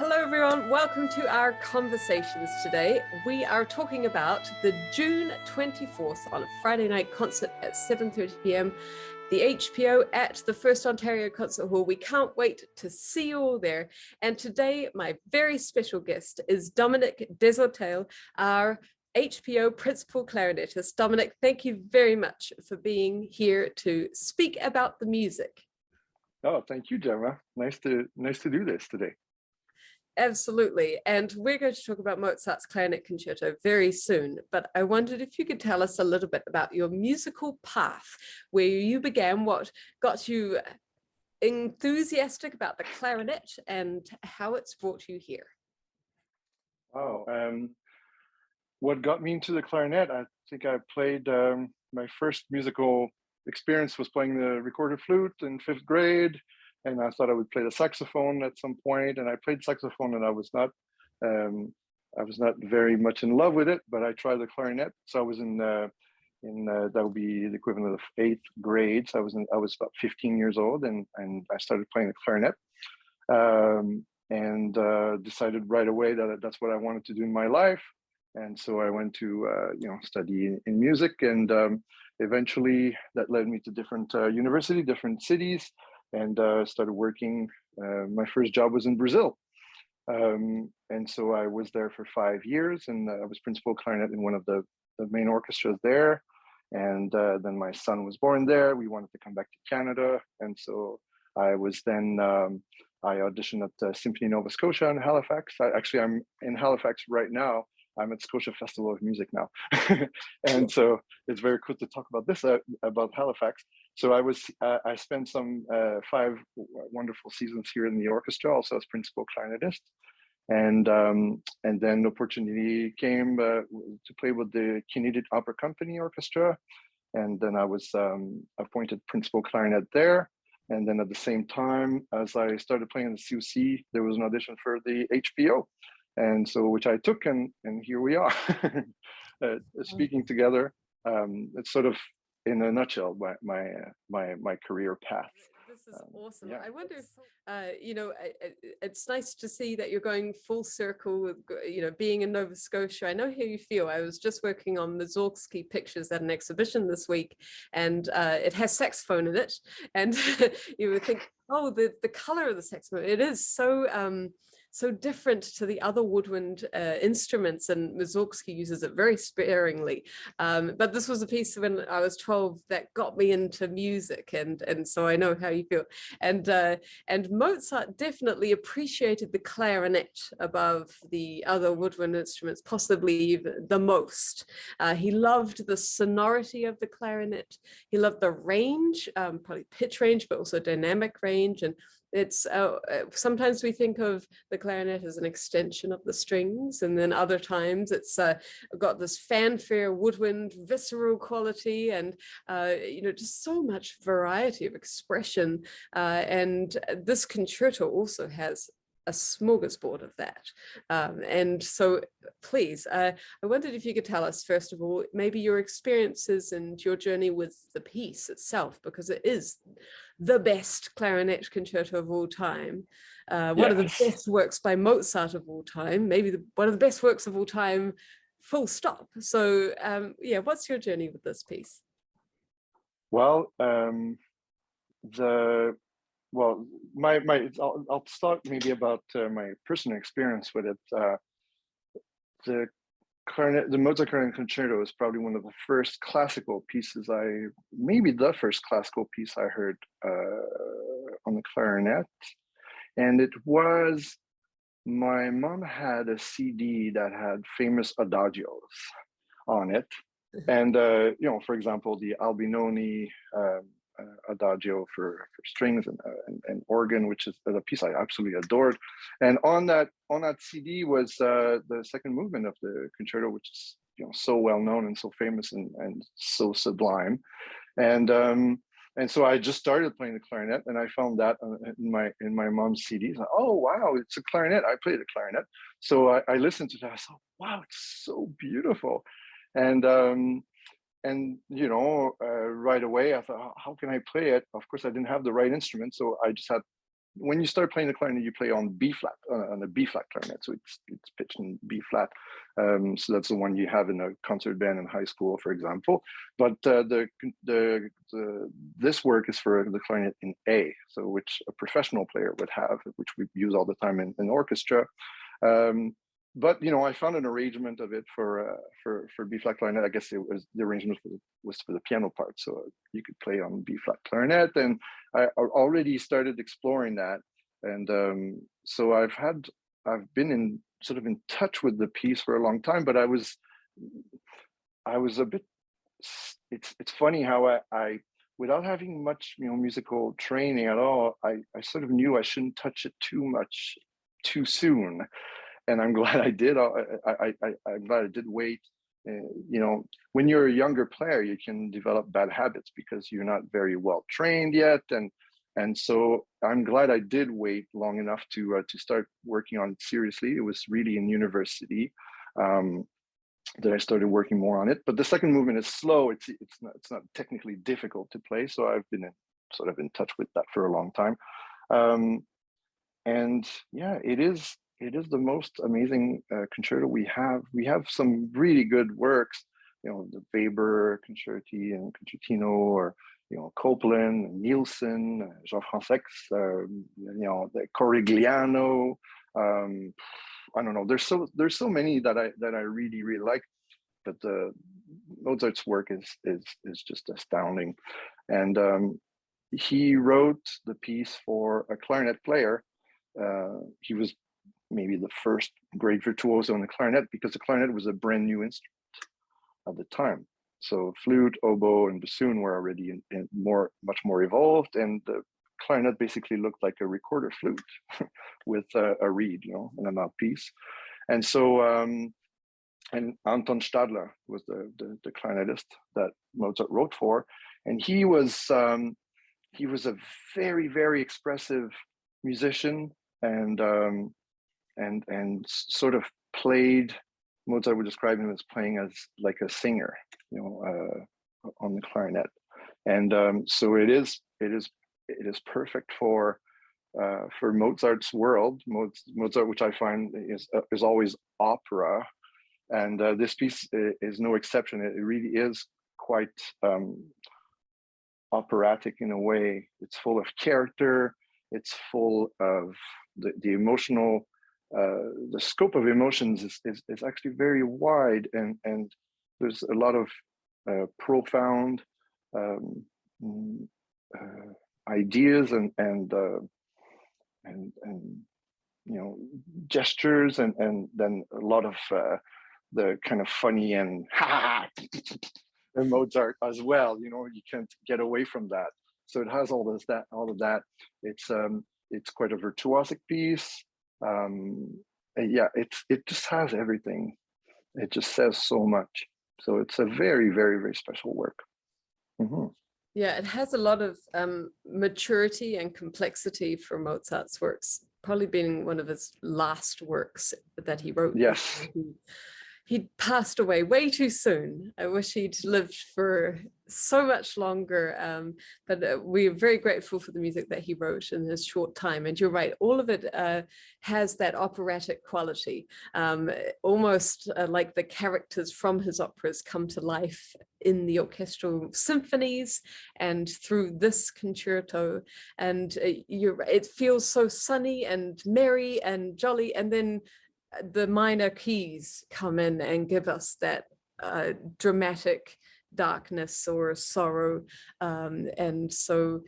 Hello everyone, welcome to our conversations today. We are talking about the June 24th on a Friday night concert at 7:30 p.m. The HPO at the First Ontario Concert Hall. We can't wait to see you all there. And today my very special guest is Dominic Desautels, our HPO principal clarinetist. Dominic, thank you very much for being here to speak about the music. Oh, thank you, Gemma. Nice to do this today. Absolutely. And we're going to talk about Mozart's Clarinet Concerto very soon. But I wondered if you could tell us a little bit about your musical path, where you began, what got you enthusiastic about the clarinet, and how it's brought you here. Oh, what got me into the clarinet? I think I played my first musical experience was playing the recorded flute in 5th grade. And I thought I would play the saxophone at some point, and I played saxophone, and I was not very much in love with it. But I tried the clarinet, so I was in that would be the equivalent of 8th grade. So I was about 15 years old, and I started playing the clarinet, and decided right away that that's what I wanted to do in my life. And so I went to study in music, and eventually that led me to different universities, different cities. And started working. My first job was in Brazil. And so I was there for 5 years, and I was principal clarinet in one of the main orchestras there. And then my son was born there. We wanted to come back to Canada. And so I was then, I auditioned at Symphony Nova Scotia in Halifax. I'm in Halifax right now. I'm at Scotia Festival of Music now. And so it's very cool to talk about this, about Halifax. So I spent some 5 wonderful seasons here in the orchestra, also as principal clarinetist. And then the opportunity came to play with the Canadian Opera Company Orchestra. And then I was appointed principal clarinet there. And then at the same time, as I started playing in the CUC, there was an audition for the HPO. And so, which I took, and here we are, speaking together. It's sort of, in a nutshell, my career path. This is awesome. Yeah. I wonder if, it's nice to see that you're going full circle with, being in Nova Scotia. I know how you feel. I was just working on Mussorgsky pictures at an exhibition this week, and it has saxophone in it. And you would think, oh, the color of the saxophone, it is so different to the other woodwind instruments, and Mussorgsky uses it very sparingly. But this was a piece when I was 12 that got me into music, and so I know how you feel. And Mozart definitely appreciated the clarinet above the other woodwind instruments, possibly even the most. He loved the sonority of the clarinet. He loved the range, probably pitch range, but also dynamic range. And it's sometimes we think of the clarinet as an extension of the strings, and then other times it's got this fanfare woodwind visceral quality, and just so much variety of expression, and this concerto also has a smorgasbord of that. And so please, I wondered if you could tell us, first of all, maybe your experiences and your journey with the piece itself, because it is the best clarinet concerto of all time. One of the best works by Mozart of all time, maybe one of the best works of all time, full stop. So what's your journey with this piece? Well, I'll start maybe about my personal experience with it. The Mozart Clarinet Concerto is probably one of the first classical pieces maybe the first classical piece I heard on the clarinet. And it was, my mom had a CD that had famous adagios on it. And, for example, the Albinoni adagio for strings and organ, which is a piece I absolutely adored. And on that CD was the second movement of the concerto, which is so well known and so famous and so sublime. And so I just started playing the clarinet, and I found that in my mom's CDs. Oh wow, it's a clarinet! I play the clarinet. So I listened to that. I thought, wow, it's so beautiful. And right away I thought, how can I play it? Of course, I didn't have the right instrument, so I just had when you start playing the clarinet, you play on B flat, on a B flat clarinet, so it's pitched in B flat. So that's the one you have in a concert band in high school, for example. But this work is for the clarinet in A, so which a professional player would have, which we use all the time in orchestra. But you know, I found an arrangement of it for B flat clarinet. I guess it was the arrangement was for the piano part, so you could play on B flat clarinet. And I already started exploring that, and so I've been in sort of in touch with the piece for a long time. But I was a bit. It's funny how I without having much musical training at all, I sort of knew I shouldn't touch it too much too soon. And I'm glad I did. I'm glad I did wait. When you're a younger player, you can develop bad habits because you're not very well trained yet, and so I'm glad I did wait long enough to start working on it seriously. It was really in university that I started working more on it. But the second movement is slow. It's not technically difficult to play, so I've been sort of in touch with that for a long time. And yeah, it is the most amazing concerto we have. We have some really good works, the Weber Concerti and Concertino, or Copland, Nielsen, Jean-Français, the Corigliano. I don't know. There's so many that I really like, but Mozart's work is just astounding. And he wrote the piece for a clarinet player. He was maybe the first great virtuoso on the clarinet, because the clarinet was a brand new instrument at the time. So flute, oboe, and bassoon were already much more evolved, and the clarinet basically looked like a recorder flute with a reed, and a mouthpiece. And so, and Anton Stadler was the clarinetist that Mozart wrote for, and he was a very, very expressive musician, and sort of played. Mozart would describe him as playing as like a singer, on the clarinet, and so it is perfect for Mozart's world. Mozart, which I find is always opera, and this piece is no exception. It really is quite operatic in a way. It's full of character. It's full of the emotional. The scope of emotions is actually very wide, and there's a lot of profound ideas and gestures, and then a lot of the kind of funny and and Mozart as well. You can't get away from that. So it has all of that. It's quite a virtuosic piece. Yeah, it just has everything. It just says so much. So it's a very, very, very special work. Mm-hmm. Yeah, it has a lot of maturity and complexity for Mozart's works, probably being one of his last works that he wrote. Yes. He passed away way too soon. I wish he'd lived for so much longer, but we're very grateful for the music that he wrote in his short time. And you're right, all of it has that operatic quality, almost like the characters from his operas come to life in the orchestral symphonies and through this concerto. And it feels so sunny and merry and jolly, and then the minor keys come in and give us that dramatic darkness or sorrow, and so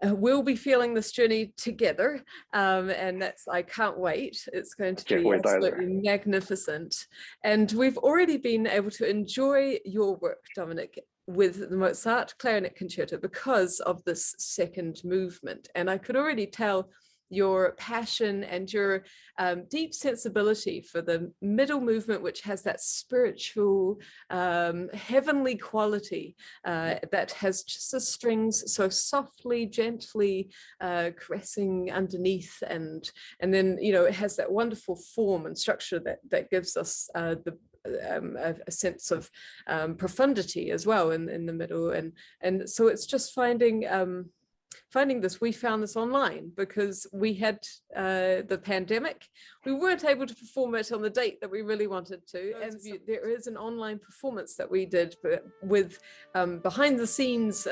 we'll be feeling this journey together, and I can't wait. It's going to be absolutely magnificent, and we've already been able to enjoy your work, Dominic, with the Mozart Clarinet Concerto because of this second movement, and I could already tell your passion and your deep sensibility for the middle movement, which has that spiritual, heavenly quality that has just the strings so softly, gently caressing underneath, and then it has that wonderful form and structure that gives us a sense of profundity as well in the middle, and so it's just finding finding this, we found this online because we had the pandemic. We weren't able to perform it on the date that we really wanted to. And there is an online performance that we did with behind the scenes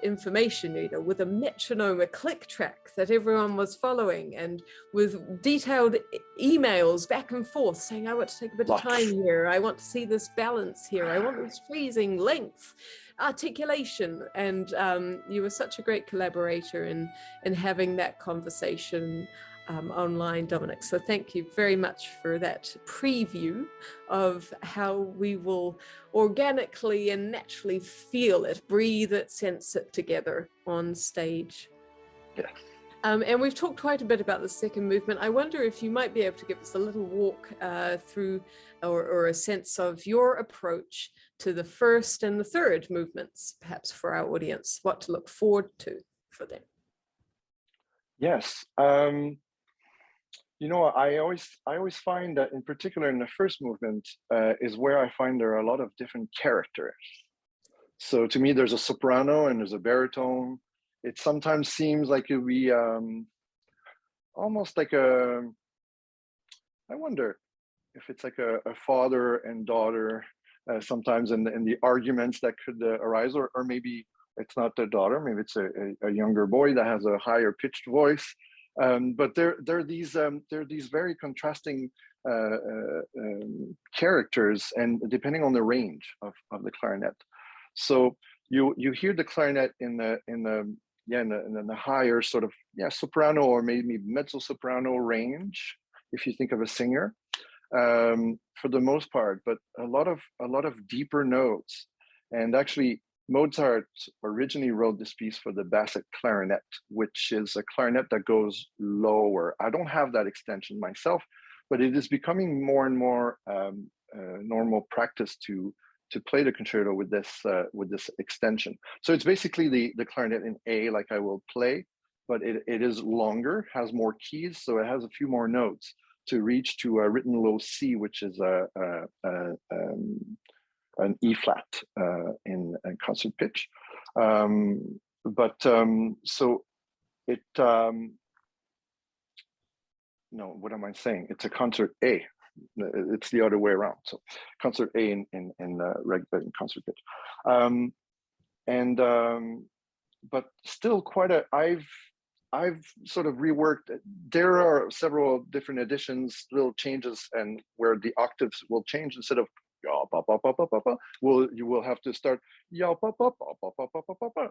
information, you know, with a metronome, a click track that everyone was following, and with detailed emails back and forth saying, I want to take a bit of time here. I want to see this balance here. I want this phrasing, length, articulation. And you were such a great collaborator in having that conversation online, Dominic. So thank you very much for that preview of how we will organically and naturally feel it, breathe it, sense it together on stage. Yes. And we've talked quite a bit about the second movement. I wonder if you might be able to give us a little walk through or a sense of your approach to the first and the third movements, perhaps for our audience, what to look forward to for them. Yes. You know, I always find that in particular in the first movement is where I find there are a lot of different characters. So to me, there's a soprano and there's a baritone. It sometimes seems like it would be almost like I wonder if it's like a father and daughter sometimes in the arguments that could arise, or maybe it's not the daughter, maybe it's a younger boy that has a higher pitched voice. But there are these very contrasting characters, and depending on the range of the clarinet. So you hear the clarinet in the higher sort of soprano or maybe mezzo soprano range, if you think of a singer, for the most part, but a lot of deeper notes. And actually, Mozart originally wrote this piece for the basset clarinet, which is a clarinet that goes lower. I don't have that extension myself, but it is becoming more and more normal practice to play the concerto with this extension. So it's basically the clarinet in A, like I will play, but it is longer, has more keys, so it has a few more notes to reach to a written low C, which is an E flat in concert pitch. So it, no, what am I saying? It's a concert A. It's the other way around. So concert A in regular concert pitch. But still quite I've sort of reworked. There are several different editions, little changes, and where the octaves will change instead of you will have to start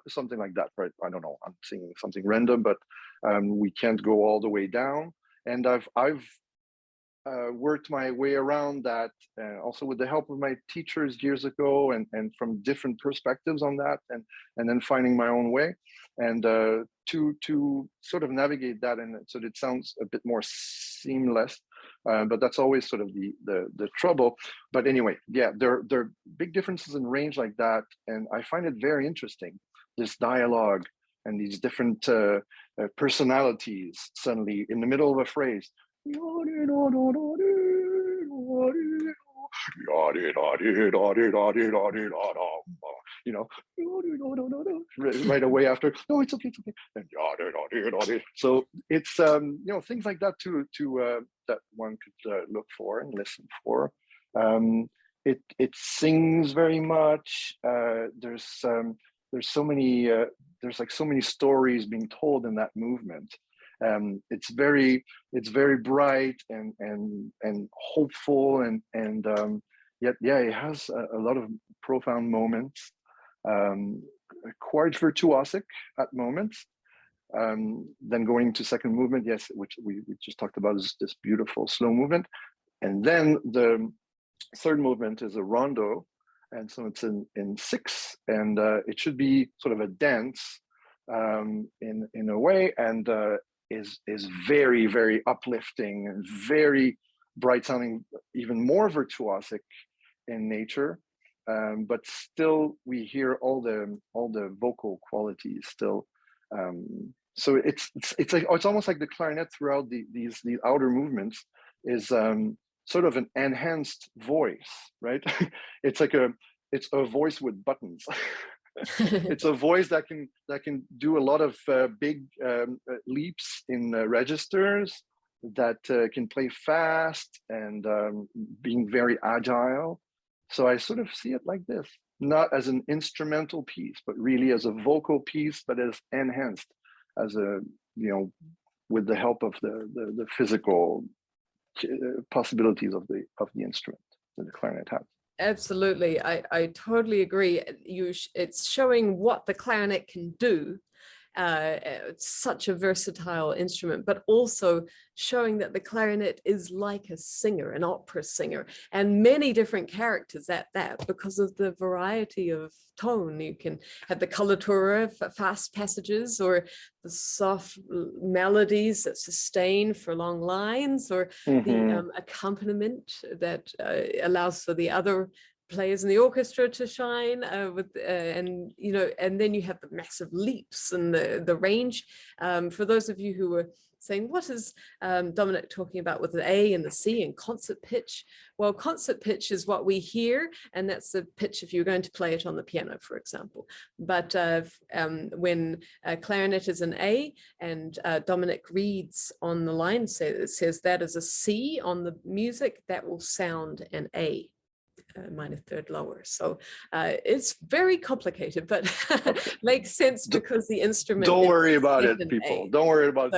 something like that, right? I don't know. I'm singing something random, but we can't go all the way down. And I've worked my way around that, also with the help of my teachers years ago, and from different perspectives on that, and then finding my own way, and to sort of navigate that, and so that it sounds a bit more seamless. But that's always sort of the trouble. But anyway, yeah, there are big differences in range like that, and I find it very interesting, this dialogue and these different personalities suddenly in the middle of a phrase. You know, right away after, no, it's okay, and so it's you know, things like that to that one could look for and listen for. It sings very much. There's so many there's like so many stories being told in that movement. It's very bright and hopeful, and yet it has a lot of profound moments, quite virtuosic at moments. Then going to second movement, yes, which we just talked about, is this beautiful slow movement. And then the third movement is a rondo, and so it's in 6, and it should be sort of a dance in a way, and is very, very uplifting and very bright sounding, even more virtuosic in nature. But still we hear all the vocal qualities still. So it's like, it's almost like the clarinet throughout these outer movements is sort of an enhanced voice, right? It's a voice with buttons. It's a voice that can do a lot of big leaps in registers, that can play fast and being very agile. So I sort of see it like this, not as an instrumental piece, but really as a vocal piece, but as enhanced as a, with the help of the physical possibilities of the instrument that the clarinet has. Absolutely, I totally agree. It's showing what the clarinet can do. It's such a versatile instrument, but also showing that the clarinet is like a singer, an opera singer, and many different characters at that, because of the variety of tone. You can have the coloratura for fast passages, or the soft melodies that sustain for long lines, or the accompaniment that allows for the other players in the orchestra to shine and then you have the massive leaps and the range. For those of you who were saying, what is Dominic talking about with the A and the C and concert pitch? Well, concert pitch is what we hear, and that's the pitch if you're going to play it on the piano, for example. But when clarinet is an A and Dominic reads on the line, it says that is a C on the music, that will sound an A. Minor third lower. So it's very complicated, but makes sense because the instrument. Don't worry about it, people. Don't worry about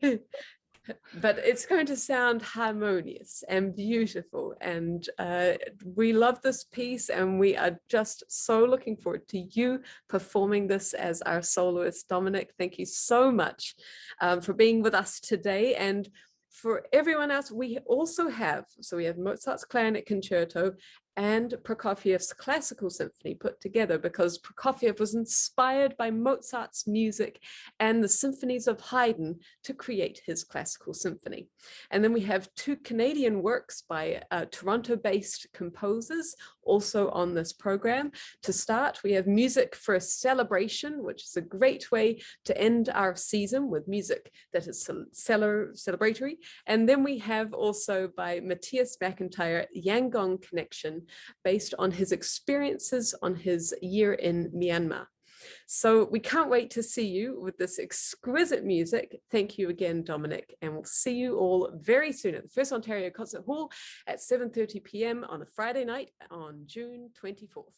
it. But it's going to sound harmonious and beautiful. And we love this piece, and we are just so looking forward to you performing this as our soloist. Dominic, thank you so much for being with us today. And for everyone else, we also have, we have Mozart's Clarinet Concerto and Prokofiev's Classical Symphony put together, because Prokofiev was inspired by Mozart's music and the symphonies of Haydn to create his classical symphony. And then we have 2 Canadian works by Toronto-based composers also on this program. To start, we have Music for a Celebration, which is a great way to end our season with music that is celebratory. And then we have also by Matthias McIntyre, Yangon Connection, based on his experiences on his year in Myanmar. So we can't wait to see you with this exquisite music. Thank you again, Dominic, and we'll see you all very soon at the First Ontario Concert Hall at 7:30 p.m. on a Friday night on June 24th.